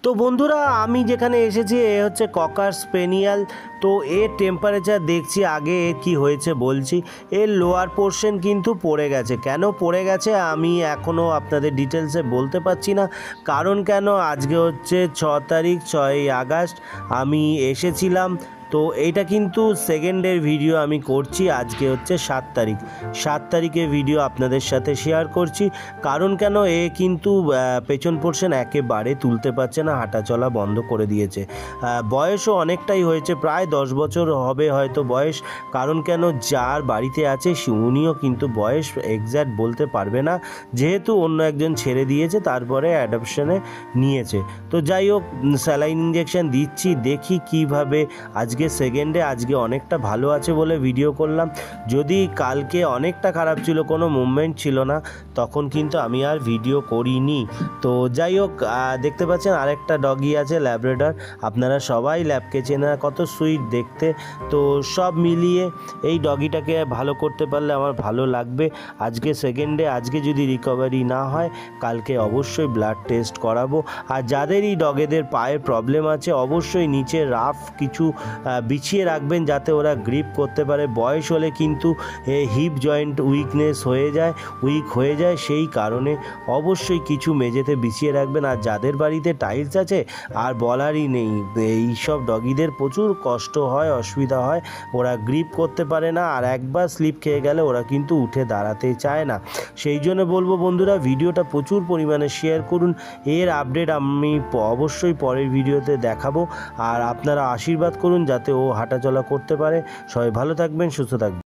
তো বন্ধুরা আমি যেখানে এসেছি এ হচ্ছে ককার স্পেনিয়াল। তো এর টেম্পারেচার দেখছি আগে এর কী হয়েছে বলছি। এর লোয়ার পোর্শন কিন্তু পড়ে গেছে। কেন পড়ে গেছে আমি এখনও আপনাদের ডিটেলসে বলতে পারছি না। কারণ কেন আজকে হচ্ছে 6 তারিখ 6ই আগস্ট আমি এসেছিলাম। তো এইটা কিন্তু সেকেন্ডের ভিডিও আমি করছি। আজকে হচ্ছে 7 তারিখের ভিডিও আপনাদের সাথে শেয়ার করছি। কারণ কেন এ কিন্তু পেছন পোর্শন একেবারে তুলতে পারছে না, হাঁটা চলা বন্ধ করে দিয়েছে। বয়সও অনেকটাই হয়েছে, প্রায় 10 বছর হবে হয়তো বয়স। কারণ কেন যার বাড়িতে আছে উনিও কিন্তু বয়স এক্স্যাক্ট বলতে পারবে না, যেহেতু অন্য একজন ছেড়ে দিয়েছে তারপরে অ্যাডপশনে নিয়েছে। তো যাই হোক স্যালাইন ইঞ্জেকশন দিচ্ছি, দেখি কিভাবে। আজকে সেকেন্ডে আজকে অনেকটা ভালো আছে বলে ভিডিও করলাম। যদি কালকে অনেকটা খারাপ ছিল, কোনো মুভমেন্ট ছিল না, তখন কিন্তু আমি আর ভিডিও করিনি। তো যাই হোক দেখতে পাচ্ছেন আরেকটা ডগি আছে ল্যাব্রাডর। আপনারা সবাই ল্যাবকে চেনা, কত সুইট দেখতে। তো সব মিলিয়ে এই ডগিটাকে ভালো করতে পারলে আমার ভালো লাগবে। আজকে সেকেন্ডে, আজকে যদি রিকভারি না হয় কালকে অবশ্যই ব্লাড টেস্ট করাবো। আর যাদেরই ডগেদের পায়ে প্রবলেম আছে অবশ্যই নিচে রাফ কিছু বিছিয়ে রাখবেন যাতে ওরা গ্রিপ করতে পারে। বয়স হলে কিন্তু হিপ জয়েন্ট উইক হয়ে যায়, সেই কারণে অবশ্যই কিছু মেঝেতে বিছিয়ে রাখবেন। আর যাদের বাড়িতে টাইলস আছে আর বলারই নেই, এইসব ডগিদের প্রচুর কষ্ট হয়, অসুবিধা হয়, ওরা গ্রিপ করতে পারে না। আর একবার স্লিপ খেয়ে গেলে ওরা কিন্তু উঠে দাঁড়াতে চায় না। সেই জন্য বলবো বন্ধুরা ভিডিওটা প্রচুর পরিমাণে শেয়ার করুন। এর আপডেট আমি অবশ্যই পরের ভিডিওতে দেখাবো। আর আপনারা আশীর্বাদ করুন যাতে ও হাঁটাচলা করতে পারে। সবাই ভালো থাকবেন, সুস্থ থাকবেন।